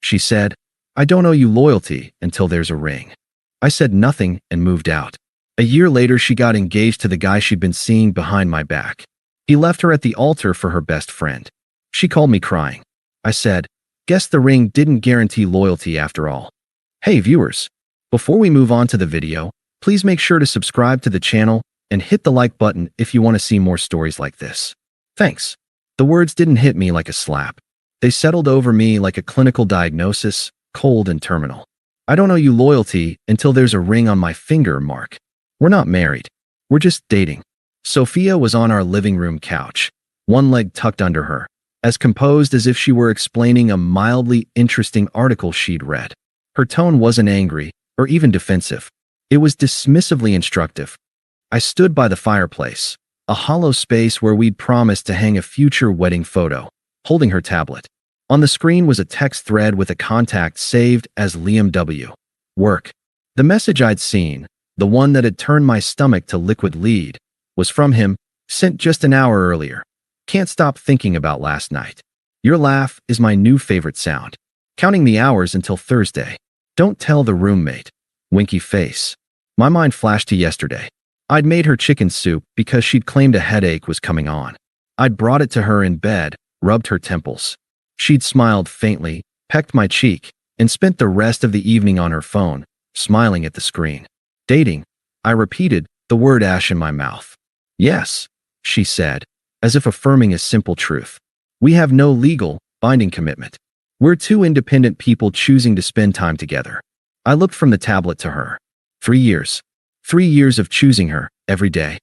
She said, "I don't owe you loyalty until there's a ring." I said nothing and moved out. A year later, she got engaged to the guy she'd been seeing behind my back. He left her at the altar for her best friend. She called me crying. I said, "Guess the ring didn't guarantee loyalty after all." Hey viewers, before we move on to the video, please make sure to subscribe to the channel and hit the like button if you want to see more stories like this. Thanks. The words didn't hit me like a slap. They settled over me like a clinical diagnosis, cold and terminal. I don't owe you loyalty until there's a ring on my finger, Mark. We're not married. We're just dating. Sophia was on our living room couch, one leg tucked under her, as composed as if she were explaining a mildly interesting article she'd read. Her tone wasn't angry or even defensive. It was dismissively instructive. I stood by the fireplace, a hollow space where we'd promised to hang a future wedding photo, holding her tablet. On the screen was a text thread with a contact saved as Liam W. Work. The message I'd seen, the one that had turned my stomach to liquid lead, was from him, sent just an hour earlier. Can't stop thinking about last night. Your laugh is my new favorite sound. Counting the hours until Thursday. Don't tell the roommate. Winky face. My mind flashed to yesterday. I'd made her chicken soup because she'd claimed a headache was coming on. I'd brought it to her in bed, rubbed her temples. She'd smiled faintly, pecked my cheek, and spent the rest of the evening on her phone, smiling at the screen. Dating, I repeated, the word ash in my mouth. Yes, she said, as if affirming a simple truth. We have no legal, binding commitment. We're two independent people choosing to spend time together. I looked from the tablet to her. 3 years. 3 years of choosing her, every day.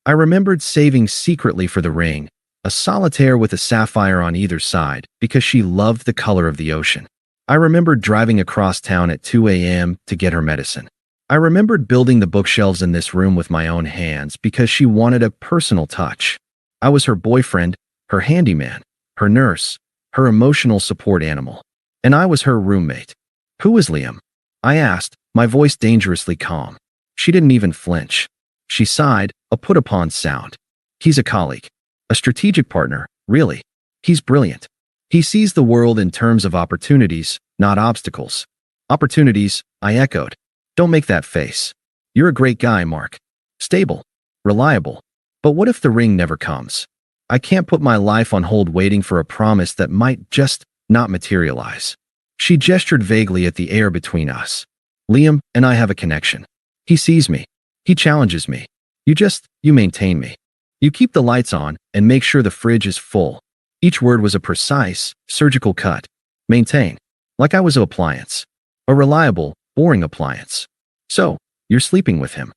I remembered saving secretly for the ring, a solitaire with a sapphire on either side, because she loved the color of the ocean. I remembered driving across town at 2 a.m. to get her medicine. I remembered building the bookshelves in this room with my own hands because she wanted a personal touch. I was her boyfriend, her handyman, her nurse, her emotional support animal. And I was her roommate. Who is Liam? I asked, my voice dangerously calm. She didn't even flinch. She sighed, a put-upon sound. He's a colleague. A strategic partner, really. He's brilliant. He sees the world in terms of opportunities, not obstacles. Opportunities, I echoed. Don't make that face. You're a great guy, Mark. Stable. Reliable. But what if the ring never comes? I can't put my life on hold waiting for a promise that might just not materialize. She gestured vaguely at the air between us. Liam and I have a connection. He sees me. He challenges me. You maintain me. You keep the lights on and make sure the fridge is full. Each word was a precise, surgical cut. Maintain. Like I was an appliance. A reliable, boring appliance. So, you're sleeping with him.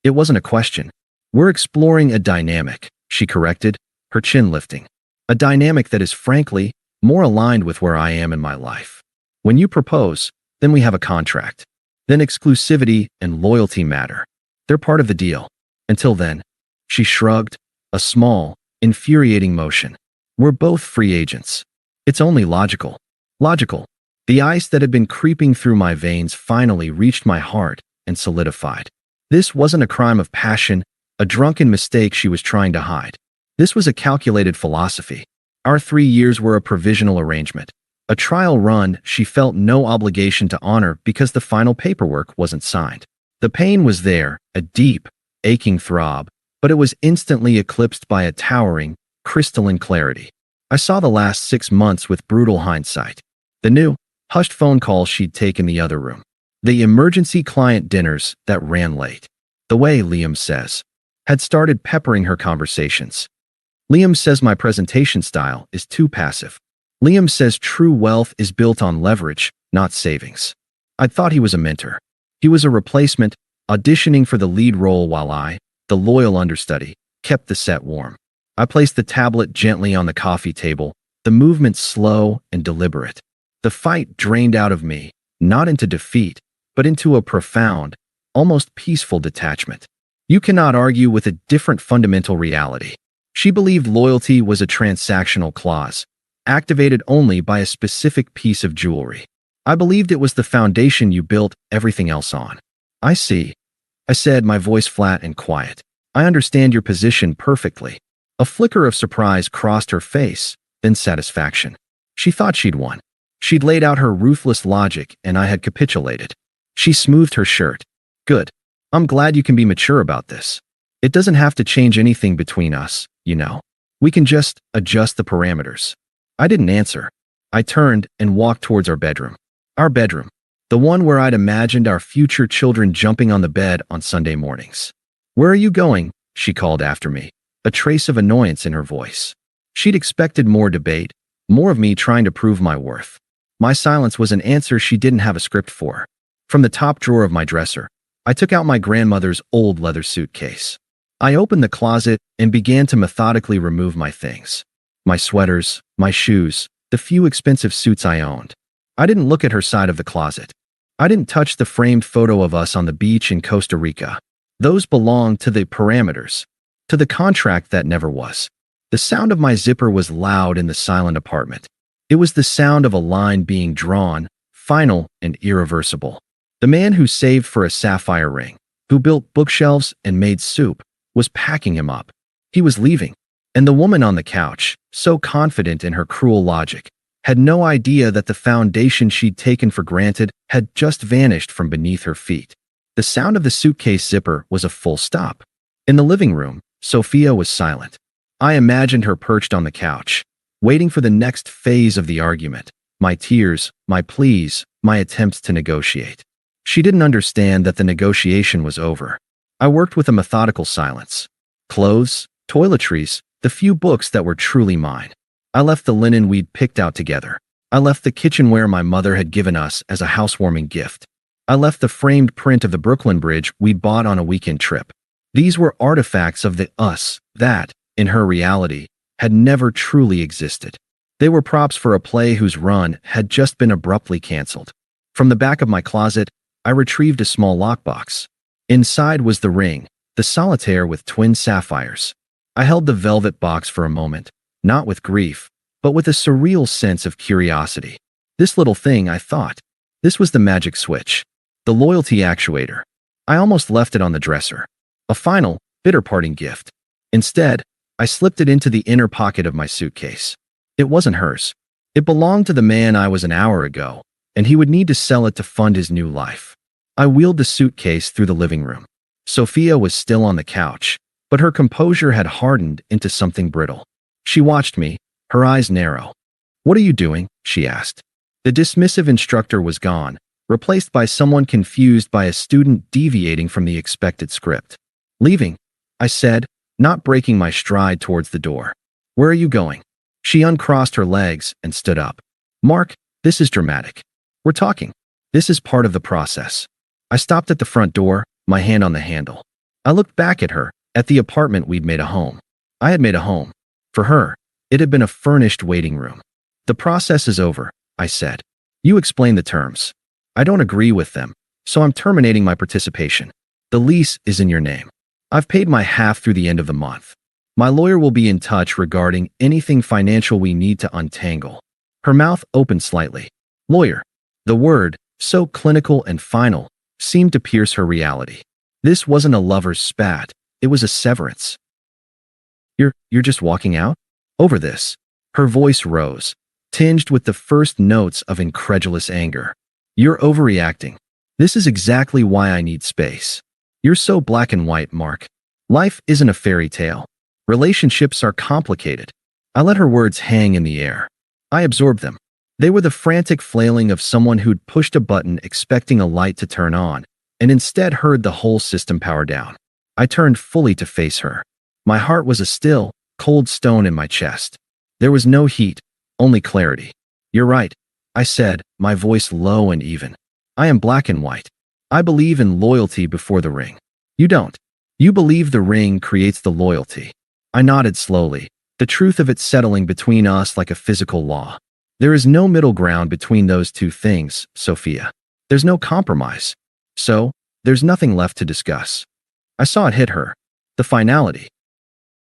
It wasn't a question. We're exploring a dynamic, she corrected, her chin lifting. A dynamic that is frankly more aligned with where I am in my life. When you propose, then we have a contract. Then exclusivity and loyalty matter. They're part of the deal. Until then, she shrugged, a small, infuriating motion. We're both free agents. It's only logical. Logical. The ice that had been creeping through my veins finally reached my heart and solidified. This wasn't a crime of passion, a drunken mistake she was trying to hide. This was a calculated philosophy. Our 3 years were a provisional arrangement. A trial run she felt no obligation to honor because the final paperwork wasn't signed. The pain was there, a deep, aching throb, but it was instantly eclipsed by a towering, crystalline clarity. I saw the last 6 months with brutal hindsight. The new, hushed phone calls she'd take in the other room. The emergency client dinners that ran late. The way, Liam says, had started peppering her conversations. Liam says my presentation style is too passive. Liam says true wealth is built on leverage, not savings. I thought he was a mentor. He was a replacement, auditioning for the lead role while I, the loyal understudy, kept the set warm. I placed the tablet gently on the coffee table, the movement slow and deliberate. The fight drained out of me, not into defeat, but into a profound, almost peaceful detachment. You cannot argue with a different fundamental reality. She believed loyalty was a transactional clause, activated only by a specific piece of jewelry. I believed it was the foundation you built everything else on. I see, I said, my voice flat and quiet. I understand your position perfectly. A flicker of surprise crossed her face, then satisfaction. She thought she'd won. She'd laid out her ruthless logic, and I had capitulated. She smoothed her shirt. Good. I'm glad you can be mature about this. It doesn't have to change anything between us, you know. We can just adjust the parameters. I didn't answer. I turned and walked towards our bedroom. Our bedroom. The one where I'd imagined our future children jumping on the bed on Sunday mornings. Where are you going? She called after me, a trace of annoyance in her voice. She'd expected more debate, more of me trying to prove my worth. My silence was an answer she didn't have a script for. From the top drawer of my dresser, I took out my grandmother's old leather suitcase. I opened the closet and began to methodically remove my things. My sweaters, my shoes, the few expensive suits I owned. I didn't look at her side of the closet. I didn't touch the framed photo of us on the beach in Costa Rica. Those belonged to the parameters, to the contract that never was. The sound of my zipper was loud in the silent apartment. It was the sound of a line being drawn, final and irreversible. The man who saved for a sapphire ring, who built bookshelves and made soup, was packing him up. He was leaving. And the woman on the couch, so confident in her cruel logic, had no idea that the foundation she'd taken for granted had just vanished from beneath her feet. The sound of the suitcase zipper was a full stop. In the living room, Sophia was silent. I imagined her perched on the couch, waiting for the next phase of the argument. My tears, my pleas, my attempts to negotiate. She didn't understand that the negotiation was over. I worked with a methodical silence. Clothes, toiletries, the few books that were truly mine. I left the linen we'd picked out together. I left the kitchenware my mother had given us as a housewarming gift. I left the framed print of the Brooklyn Bridge we'd bought on a weekend trip. These were artifacts of the us that, in her reality, had never truly existed. They were props for a play whose run had just been abruptly canceled. From the back of my closet, I retrieved a small lockbox. Inside was the ring, the solitaire with twin sapphires. I held the velvet box for a moment, not with grief, but with a surreal sense of curiosity. This little thing, I thought. This was the magic switch. The loyalty actuator. I almost left it on the dresser. A final, bitter parting gift. Instead, I slipped it into the inner pocket of my suitcase. It wasn't hers. It belonged to the man I was an hour ago, and he would need to sell it to fund his new life. I wheeled the suitcase through the living room. Sophia was still on the couch, but her composure had hardened into something brittle. She watched me, her eyes narrow. "What are you doing?" she asked. The dismissive instructor was gone, replaced by someone confused by a student deviating from the expected script. "Leaving," I said, not breaking my stride towards the door. "Where are you going?" She uncrossed her legs and stood up. "Mark, this is dramatic. We're talking. This is part of the process." I stopped at the front door, my hand on the handle. I looked back at her, at the apartment we'd made a home. I had made a home. For her, it had been a furnished waiting room. "The process is over," I said. "You explain the terms. I don't agree with them, so I'm terminating my participation. The lease is in your name. I've paid my half through the end of the month. My lawyer will be in touch regarding anything financial we need to untangle." Her mouth opened slightly. Lawyer. The word, so clinical and final, seemed to pierce her reality. This wasn't a lover's spat. It was a severance. You're just walking out? Over this. Her voice rose, tinged with the first notes of incredulous anger. "You're overreacting. This is exactly why I need space. You're so black and white, Mark. Life isn't a fairy tale. Relationships are complicated." I let her words hang in the air. I absorbed them. They were the frantic flailing of someone who'd pushed a button expecting a light to turn on, and instead heard the whole system power down. I turned fully to face her. My heart was a still, cold stone in my chest. There was no heat, only clarity. "You're right," I said, my voice low and even. "I am black and white. I believe in loyalty before the ring. You don't. You believe the ring creates the loyalty." I nodded slowly, the truth of it settling between us like a physical law. There is no middle ground between those two things, Sophia. There's no compromise. So, there's nothing left to discuss. I saw it hit her. The finality.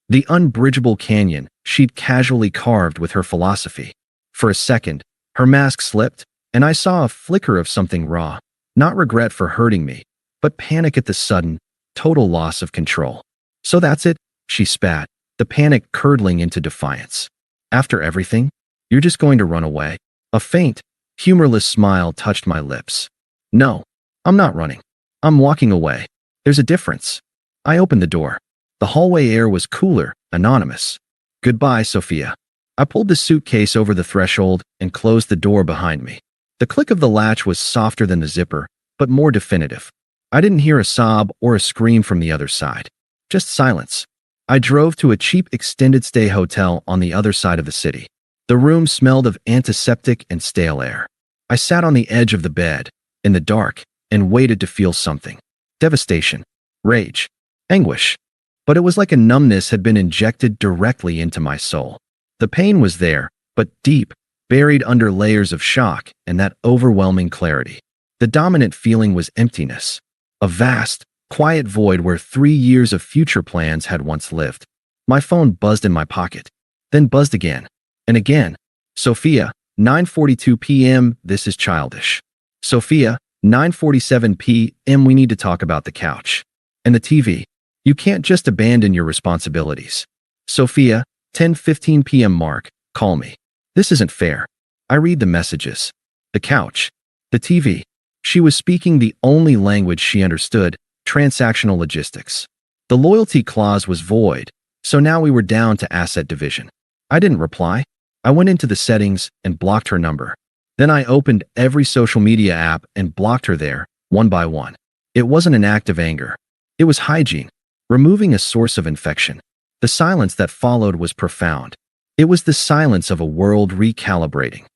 The unbridgeable canyon she'd casually carved with her philosophy. For a second, her mask slipped, and I saw a flicker of something raw, not regret for hurting me, but panic at the sudden, total loss of control. "So that's it," she spat, the panic curdling into defiance. "After everything? You're just going to run away?" A faint, Humorless smile touched my lips. No, I'm not running. I'm walking away. There's a difference. I opened the door. The hallway air was cooler, anonymous. Goodbye, Sophia. I pulled the suitcase over the threshold and closed the door behind me. The click of the latch was softer than the zipper, but more definitive. I didn't hear a sob or a scream from the other side. Just silence. I drove to a cheap extended-stay hotel on the other side of the city. The room smelled of antiseptic and stale air. I sat on the edge of the bed, in the dark, and waited to feel something. Devastation. Rage. Anguish. But it was like a numbness had been injected directly into my soul. The pain was there, but deep, buried under layers of shock and that overwhelming clarity. The dominant feeling was emptiness. A vast, quiet void where 3 years of future plans had once lived. My phone buzzed in my pocket, then buzzed again, and again. Sophia, 9:42 p.m., this is childish. Sophia, 9:47 p.m., we need to talk about the couch. And the TV. You can't just abandon your responsibilities. Sophia, 10:15 p.m. Mark, call me. This isn't fair. I read the messages. The couch. The TV. She was speaking the only language she understood, transactional logistics. The loyalty clause was void, so now we were down to asset division. I didn't reply. I went into the settings and blocked her number. Then I opened every social media app and blocked her there, one by one. It wasn't an act of anger. It was hygiene, removing a source of infection. The silence that followed was profound. It was the silence of a world recalibrating.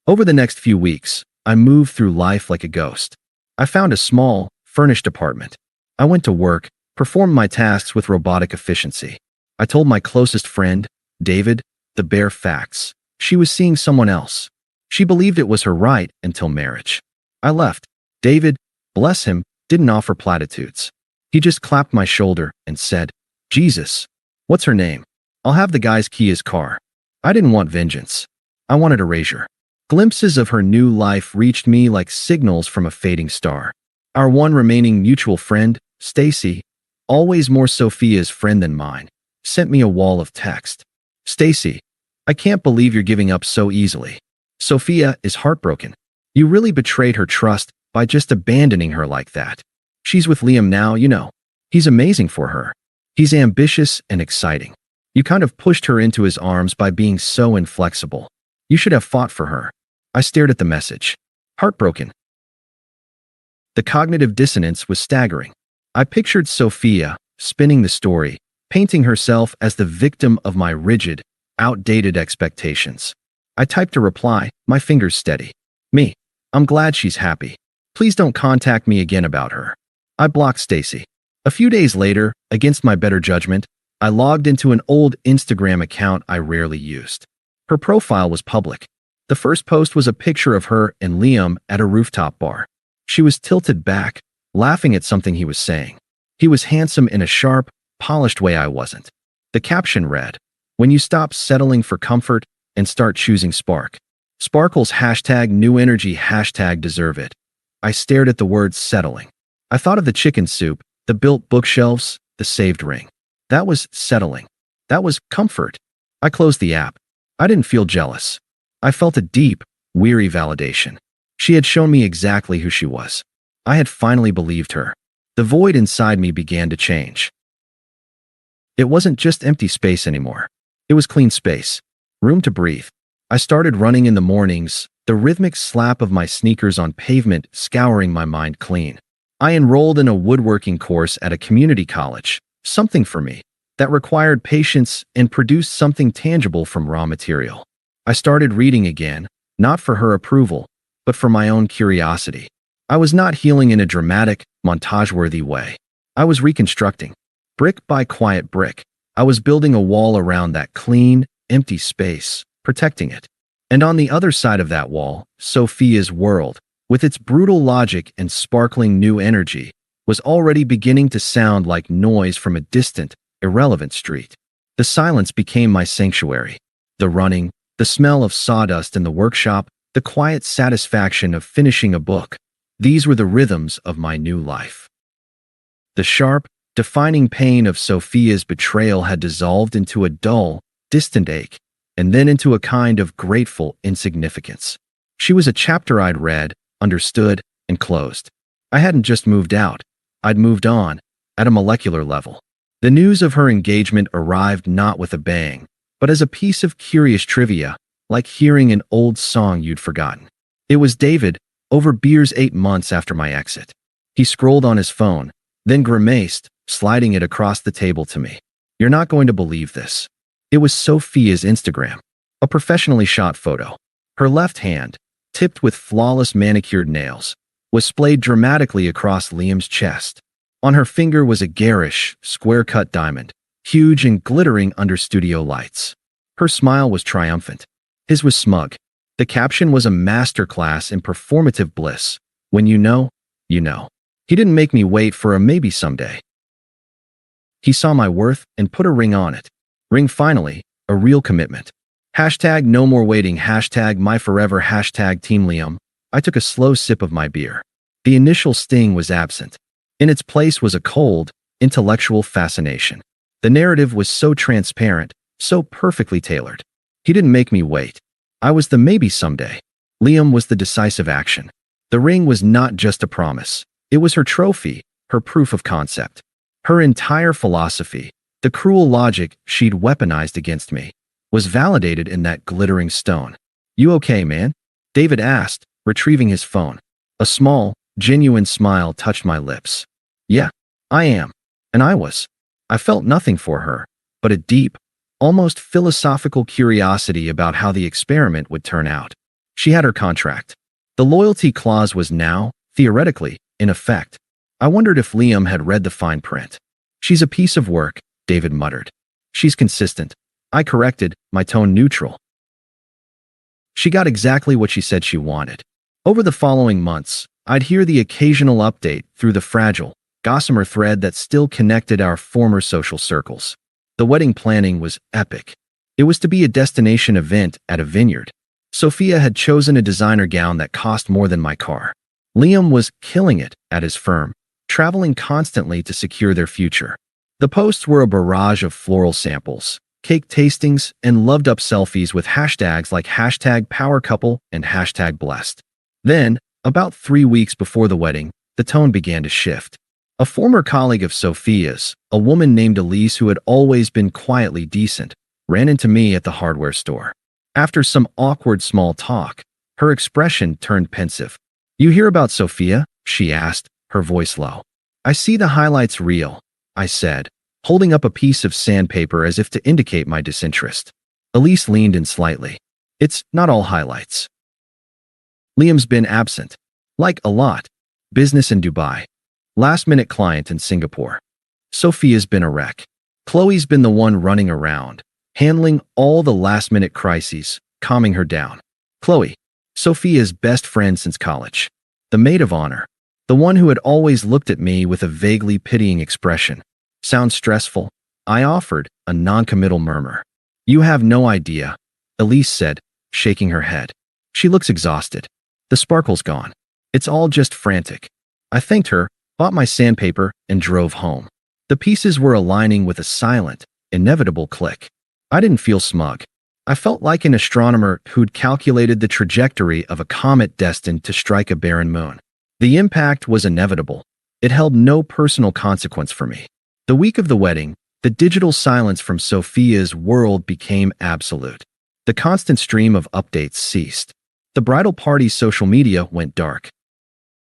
Over the next few weeks, I moved through life like a ghost. I found a small, furnished apartment. I went to work, performed my tasks with robotic efficiency. I told my closest friend, David, the bare facts. She was seeing someone else. She believed it was her right until marriage. I left. David, bless him, didn't offer platitudes. He just clapped my shoulder and said, Jesus, what's her name? I'll have the guys key his car. I didn't want vengeance. I wanted erasure. Glimpses of her new life reached me like signals from a fading star. Our one remaining mutual friend, Stacy, always more Sophia's friend than mine, sent me a wall of text. Stacy, I can't believe you're giving up so easily. Sophia is heartbroken. You really betrayed her trust by just abandoning her like that. She's with Liam now, you know. He's amazing for her. He's ambitious and exciting. You kind of pushed her into his arms by being so inflexible. You should have fought for her. I stared at the message. Heartbroken. The cognitive dissonance was staggering. I pictured Sophia, spinning the story, painting herself as the victim of my rigid, outdated expectations. I typed a reply, my fingers steady. Me. I'm glad she's happy. Please don't contact me again about her. I blocked Stacy. A few days later, against my better judgment, I logged into an old Instagram account I rarely used. Her profile was public. The first post was a picture of her and Liam at a rooftop bar. She was tilted back, laughing at something he was saying. He was handsome in a sharp, polished way I wasn't. The caption read, "When you stop settling for comfort and start choosing spark. Sparkles hashtag new energy hashtag deserve it." I stared at the word settling. I thought of the chicken soup, the built bookshelves, the saved ring. That was settling. That was comfort. I closed the app. I didn't feel jealous. I felt a deep, weary validation. She had shown me exactly who she was. I had finally believed her. The void inside me began to change. It wasn't just empty space anymore. It was clean space. Room to breathe. I started running in the mornings, the rhythmic slap of my sneakers on pavement scouring my mind clean. I enrolled in a woodworking course at a community college, something for me, that required patience and produced something tangible from raw material. I started reading again, not for her approval, but for my own curiosity. I was not healing in a dramatic, montage-worthy way. I was reconstructing. Brick by quiet brick, I was building a wall around that clean, empty space, protecting it. And on the other side of that wall, Sophia's world, with its brutal logic and sparkling new energy, was already beginning to sound like noise from a distant, irrelevant street. The silence became my sanctuary. The running, the smell of sawdust in the workshop, the quiet satisfaction of finishing a book. These were the rhythms of my new life. The sharp, defining pain of Sophia's betrayal had dissolved into a dull, distant ache, and then into a kind of grateful insignificance. She was a chapter I'd read, understood, and closed. I hadn't just moved out. I'd moved on, at a molecular level. The news of her engagement arrived not with a bang, but as a piece of curious trivia, like hearing an old song you'd forgotten. It was David, over beers 8 months after my exit. He scrolled on his phone, then grimaced, sliding it across the table to me. "You're not going to believe this." It was Sophia's Instagram. A professionally shot photo. Her left hand, tipped with flawless manicured nails, was splayed dramatically across Liam's chest. On her finger was a garish, square-cut diamond, huge and glittering under studio lights. Her smile was triumphant. His was smug. The caption was a masterclass in performative bliss. "When you know, you know." He didn't make me wait for a maybe someday. He saw my worth and put a ring on it. Ring finally, a real commitment. Hashtag no more waiting, hashtag my forever, hashtag Team Liam. I took a slow sip of my beer. The initial sting was absent. In its place was a cold, intellectual fascination. The narrative was so transparent, so perfectly tailored. He didn't make me wait. I was the maybe someday. Liam was the decisive action. The ring was not just a promise. It was her trophy, her proof of concept. Her entire philosophy, the cruel logic she'd weaponized against me, was validated in that glittering stone. "You okay, man?" David asked, retrieving his phone. A small, genuine smile touched my lips. "Yeah, I am." And I was. I felt nothing for her, but a deep, almost philosophical curiosity about how the experiment would turn out. She had her contract. The loyalty clause was now, theoretically, in effect. I wondered if Liam had read the fine print. "She's a piece of work," David muttered. "She's consistent." I corrected, my tone neutral. She got exactly what she said she wanted. Over the following months, I'd hear the occasional update through the fragile, gossamer thread that still connected our former social circles. The wedding planning was epic. It was to be a destination event at a vineyard. Sophia had chosen a designer gown that cost more than my car. Liam was killing it at his firm, traveling constantly to secure their future. The posts were a barrage of floral samples, cake tastings, and loved-up selfies with hashtags like hashtag power couple and hashtag blessed. Then, about 3 weeks before the wedding, the tone began to shift. A former colleague of Sophia's, a woman named Elise who had always been quietly decent, ran into me at the hardware store. After some awkward small talk, her expression turned pensive. "You hear about Sophia?" she asked, her voice low. "I see the highlights reel," I said, holding up a piece of sandpaper as if to indicate my disinterest. Elise leaned in slightly. "It's not all highlights. Liam's been absent. Like a lot. Business in Dubai. Last-minute client in Singapore. Sophia's been a wreck. Qley's been the one running around, handling all the last-minute crises, calming her down. Qley, Sophia's best friend since college. The maid of honor. The one who had always looked at me with a vaguely pitying expression. Sounds stressful? I offered, a non-committal murmur. "You have no idea," Elise said, shaking her head. "She looks exhausted. The sparkle's gone. It's all just frantic." I thanked her, bought my sandpaper, and drove home. The pieces were aligning with a silent, inevitable click. I didn't feel smug. I felt like an astronomer who'd calculated the trajectory of a comet destined to strike a barren moon. The impact was inevitable. It held no personal consequence for me. The week of the wedding, the digital silence from Sophia's world became absolute. The constant stream of updates ceased. The bridal party's social media went dark.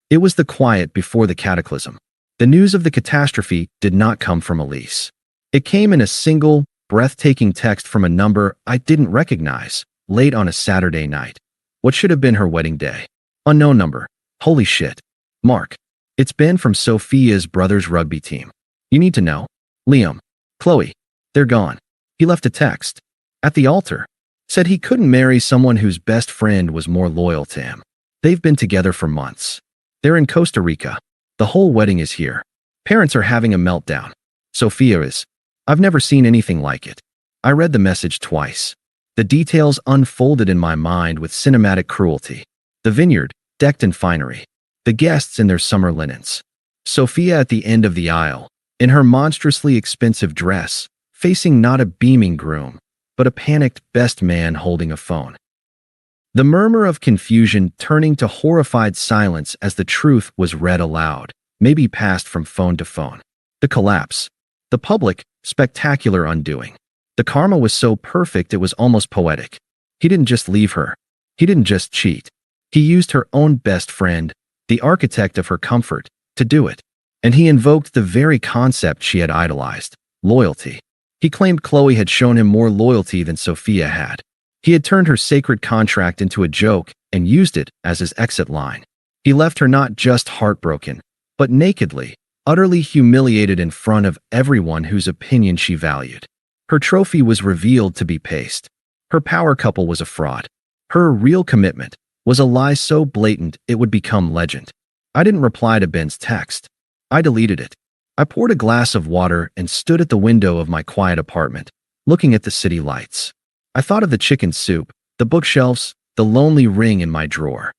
It was the quiet before the cataclysm. The news of the catastrophe did not come from Elise. It came in a single, breathtaking text from a number I didn't recognize, late on a Saturday night. What should have been her wedding day? Unknown number. Holy shit. Mark. It's Ben from Sophia's brother's rugby team. You need to know. Liam. Qley. They're gone. He left a text. At the altar. Said he couldn't marry someone whose best friend was more loyal to him. They've been together for months. They're in Costa Rica. The whole wedding is here. Parents are having a meltdown. Sophia is. I've never seen anything like it. I read the message twice. The details unfolded in my mind with cinematic cruelty. The vineyard, decked in finery. The guests in their summer linens. Sophia at the end of the aisle, in her monstrously expensive dress, facing not a beaming groom, but a panicked best man holding a phone. The murmur of confusion turning to horrified silence as the truth was read aloud, maybe passed from phone to phone. The collapse. The public, spectacular undoing. The karma was so perfect it was almost poetic. He didn't just leave her. He didn't just cheat. He used her own best friend, the architect of her comfort, to do it. And he invoked the very concept she had idolized, loyalty. He claimed Qley had shown him more loyalty than Sophia had. He had turned her sacred contract into a joke and used it as his exit line. He left her not just heartbroken, but nakedly, utterly humiliated in front of everyone whose opinion she valued. Her trophy was revealed to be paste. Her power couple was a fraud. Her real commitment was a lie so blatant it would become legend. I didn't reply to Ben's text. I deleted it. I poured a glass of water and stood at the window of my quiet apartment, looking at the city lights. I thought of the chicken soup, the bookshelves, the lonely ring in my drawer.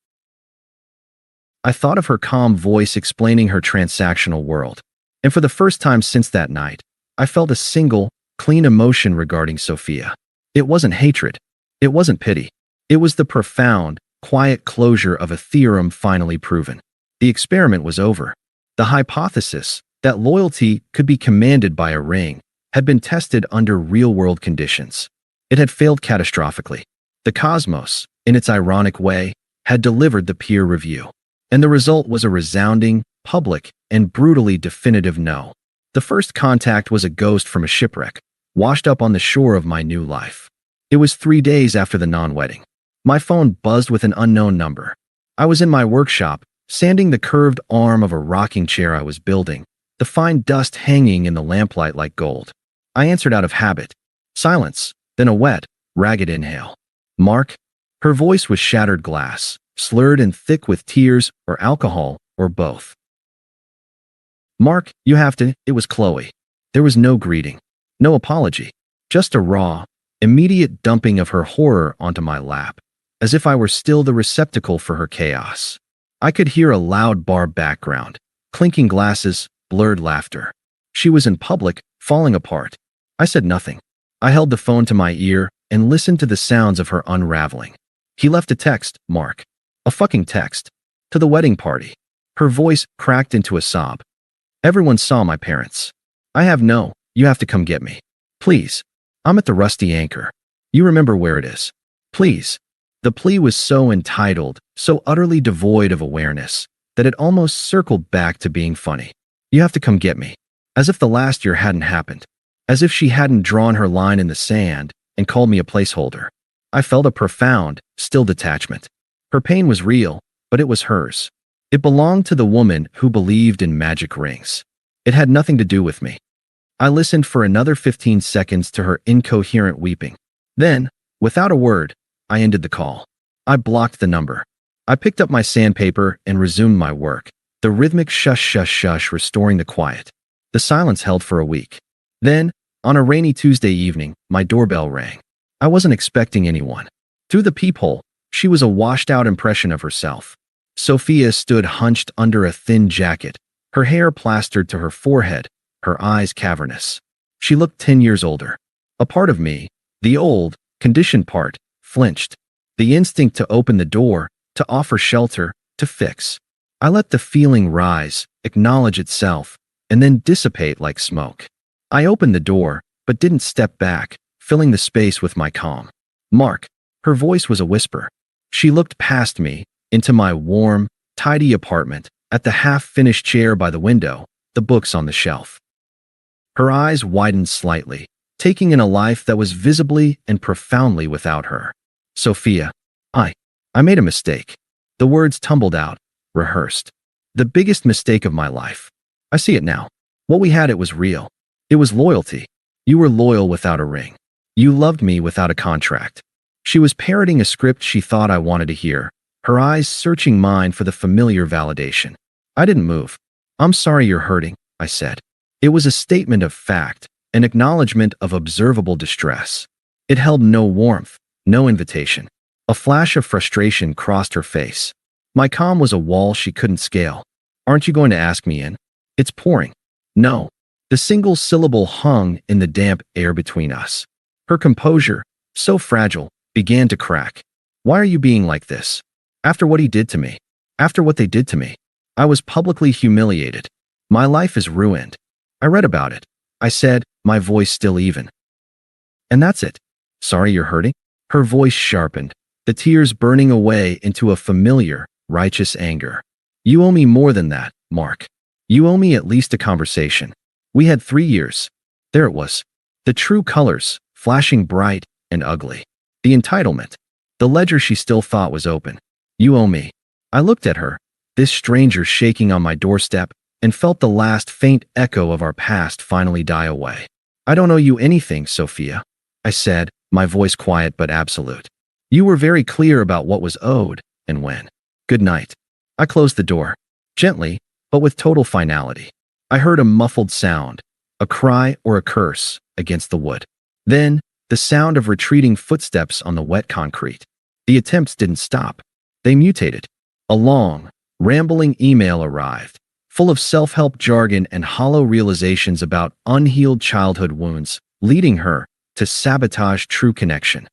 I thought of her calm voice explaining her transactional world. And for the first time since that night, I felt a single, clean emotion regarding Sophia. It wasn't hatred. It wasn't pity. It was the profound, quiet closure of a theorem finally proven. The experiment was over. The hypothesis that loyalty could be commanded by a ring had been tested under real-world conditions. It had failed catastrophically. The cosmos, in its ironic way, had delivered the peer review. And the result was a resounding, public, and brutally definitive no. The first contact was a ghost from a shipwreck, washed up on the shore of my new life. It was 3 days after the non-wedding. My phone buzzed with an unknown number. I was in my workshop, sanding the curved arm of a rocking chair I was building, the fine dust hanging in the lamplight like gold. I answered out of habit. Silence, then a wet, ragged inhale. Mark? Her voice was shattered glass, slurred and thick with tears or alcohol or both. Mark, you have to. It was Qley. There was no greeting, no apology, just a raw, immediate dumping of her horror onto my lap, as if I were still the receptacle for her chaos. I could hear a loud bar background, clinking glasses, blurred laughter. She was in public, falling apart. I said nothing. I held the phone to my ear and listened to the sounds of her unraveling. He left a text, Mark. A fucking text. To the wedding party. Her voice cracked into a sob. Everyone saw my parents. You have to come get me. Please. I'm at the Rusty Anchor. You remember where it is. Please. The plea was so entitled, so utterly devoid of awareness, that it almost circled back to being funny. You have to come get me. As if the last year hadn't happened. As if she hadn't drawn her line in the sand and called me a placeholder. I felt a profound, still detachment. Her pain was real, but it was hers. It belonged to the woman who believed in magic rings. It had nothing to do with me. I listened for another 15 seconds to her incoherent weeping. Then, without a word, I ended the call. I blocked the number. I picked up my sandpaper and resumed my work, the rhythmic shush shush shush restoring the quiet. The silence held for a week. Then, on a rainy Tuesday evening, my doorbell rang. I wasn't expecting anyone. Through the peephole, she was a washed-out impression of herself. Sophia stood hunched under a thin jacket, her hair plastered to her forehead, her eyes cavernous. She looked 10 years older. A part of me, the old, conditioned part, flinched. The instinct to open the door, to offer shelter, to fix. I let the feeling rise, acknowledge itself, and then dissipate like smoke. I opened the door, but didn't step back, filling the space with my calm. Mark. Her voice was a whisper. She looked past me, into my warm, tidy apartment, at the half-finished chair by the window, the books on the shelf. Her eyes widened slightly, taking in a life that was visibly and profoundly without her. Sophia. I made a mistake. The words tumbled out, rehearsed. The biggest mistake of my life. I see it now. What we had, it was real. It was loyalty. You were loyal without a ring. You loved me without a contract. She was parroting a script she thought I wanted to hear, her eyes searching mine for the familiar validation. I didn't move. I'm sorry you're hurting, I said. It was a statement of fact, an acknowledgement of observable distress. It held no warmth, no invitation. A flash of frustration crossed her face. My calm was a wall she couldn't scale. Aren't you going to ask me in? It's pouring. No. The single syllable hung in the damp air between us. Her composure, so fragile, began to crack. Why are you being like this? After what he did to me. After what they did to me. I was publicly humiliated. My life is ruined. I read about it. I said, my voice still even. And that's it. Sorry you're hurting? Her voice sharpened, the tears burning away into a familiar, righteous anger. You owe me more than that, Mark. You owe me at least a conversation. We had 3 years. There it was. The true colors, flashing bright and ugly. The entitlement. The ledger she still thought was open. You owe me. I looked at her, this stranger shaking on my doorstep, and felt the last faint echo of our past finally die away. I don't owe you anything, Sophia, I said, my voice quiet but absolute. You were very clear about what was owed and when. Good night. I closed the door, gently, but with total finality. I heard a muffled sound, a cry or a curse against the wood. Then, the sound of retreating footsteps on the wet concrete. The attempts didn't stop. They mutated. A long, rambling email arrived, full of self-help jargon and hollow realizations about unhealed childhood wounds, leading her to sabotage true connection.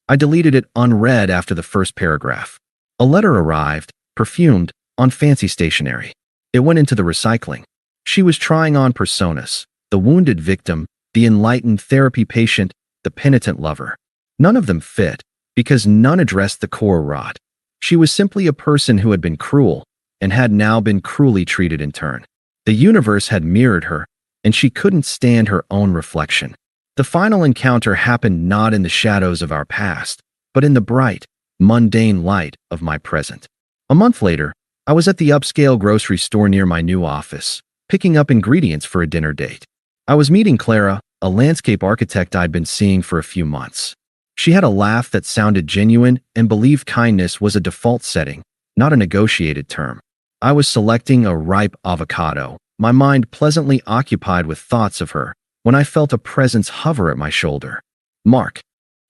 I deleted it unread after the first paragraph. A letter arrived, perfumed, on fancy stationery. It went into the recycling. She was trying on personas, the wounded victim, the enlightened therapy patient, the penitent lover. None of them fit, because none addressed the core rot. She was simply a person who had been cruel, and had now been cruelly treated in turn. The universe had mirrored her, and she couldn't stand her own reflection. The final encounter happened not in the shadows of our past, but in the bright, mundane light of my present. A month later, I was at the upscale grocery store near my new office, picking up ingredients for a dinner date. I was meeting Clara, a landscape architect I'd been seeing for a few months. She had a laugh that sounded genuine and believed kindness was a default setting, not a negotiated term. I was selecting a ripe avocado, my mind pleasantly occupied with thoughts of her, when I felt a presence hover at my shoulder. Mark.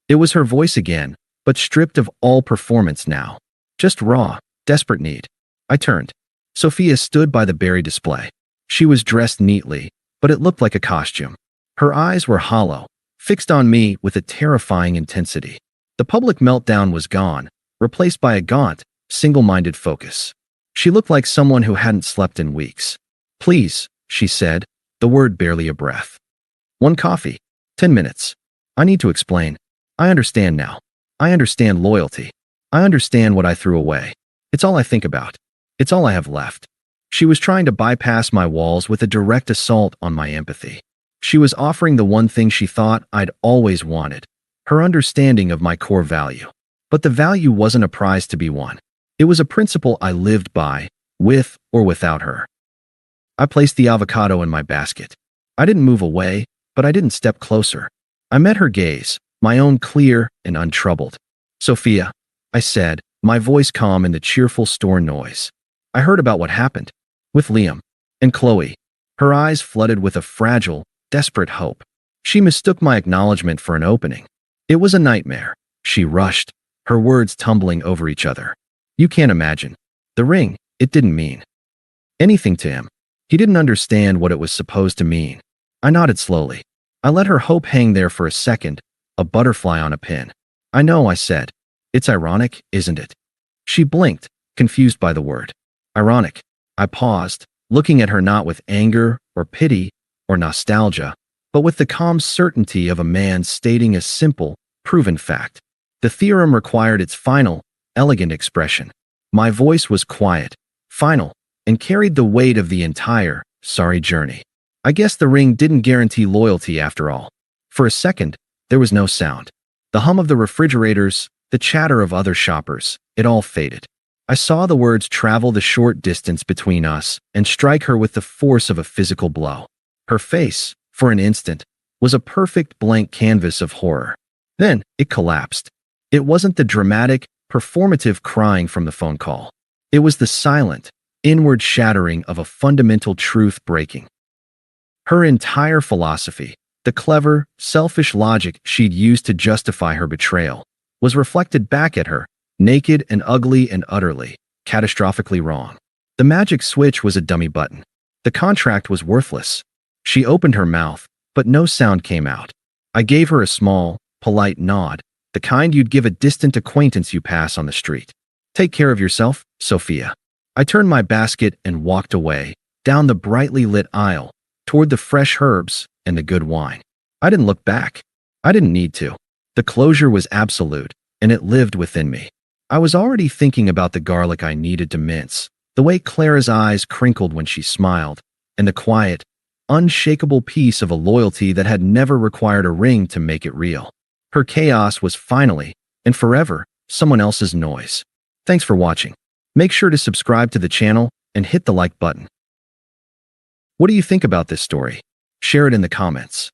It was her voice again, but stripped of all performance now. Just raw, desperate need. I turned. Sophia stood by the berry display. She was dressed neatly, but it looked like a costume. Her eyes were hollow, fixed on me with a terrifying intensity. The public meltdown was gone, replaced by a gaunt, single-minded focus. She looked like someone who hadn't slept in weeks. Please, she said, the word barely a breath. 1 coffee. 10 minutes. I need to explain. I understand now. I understand loyalty. I understand what I threw away. It's all I think about. It's all I have left. She was trying to bypass my walls with a direct assault on my empathy. She was offering the one thing she thought I'd always wanted, her understanding of my core value. But the value wasn't a prize to be won. It was a principle I lived by, with or without her. I placed the avocado in my basket. I didn't move away, but I didn't step closer. I met her gaze, my own clear and untroubled. Sophia, I said, my voice calm in the cheerful store noise. I heard about what happened. With Liam. And Qley. Her eyes flooded with a fragile, desperate hope. She mistook my acknowledgement for an opening. It was a nightmare. She rushed, her words tumbling over each other. You can't imagine. The ring, it didn't mean anything to him. He didn't understand what it was supposed to mean. I nodded slowly. I let her hope hang there for a second, a butterfly on a pin. I know, I said. It's ironic, isn't it? She blinked, confused by the word. Ironic. I paused, looking at her not with anger or pity or nostalgia, but with the calm certainty of a man stating a simple, proven fact. The theorem required its final, elegant expression. My voice was quiet, final, and carried the weight of the entire, sorry journey. I guess the ring didn't guarantee loyalty after all. For a second, there was no sound. The hum of the refrigerators, the chatter of other shoppers, it all faded. I saw the words travel the short distance between us and strike her with the force of a physical blow. Her face, for an instant, was a perfect blank canvas of horror. Then, it collapsed. It wasn't the dramatic, performative crying from the phone call. It was the silent, inward shattering of a fundamental truth breaking. Her entire philosophy, the clever, selfish logic she'd used to justify her betrayal, was reflected back at her, naked and ugly and utterly, catastrophically wrong. The magic switch was a dummy button. The contract was worthless. She opened her mouth, but no sound came out. I gave her a small, polite nod, the kind you'd give a distant acquaintance you pass on the street. Take care of yourself, Sophia. I turned my basket and walked away, down the brightly lit aisle, toward the fresh herbs and the good wine. I didn't look back. I didn't need to. The closure was absolute, and it lived within me. I was already thinking about the garlic I needed to mince, the way Clara's eyes crinkled when she smiled, and the quiet, unshakable peace of a loyalty that had never required a ring to make it real. Her chaos was finally, and forever, someone else's noise. Thanks for watching. Make sure to subscribe to the channel and hit the like button. What do you think about this story? Share it in the comments.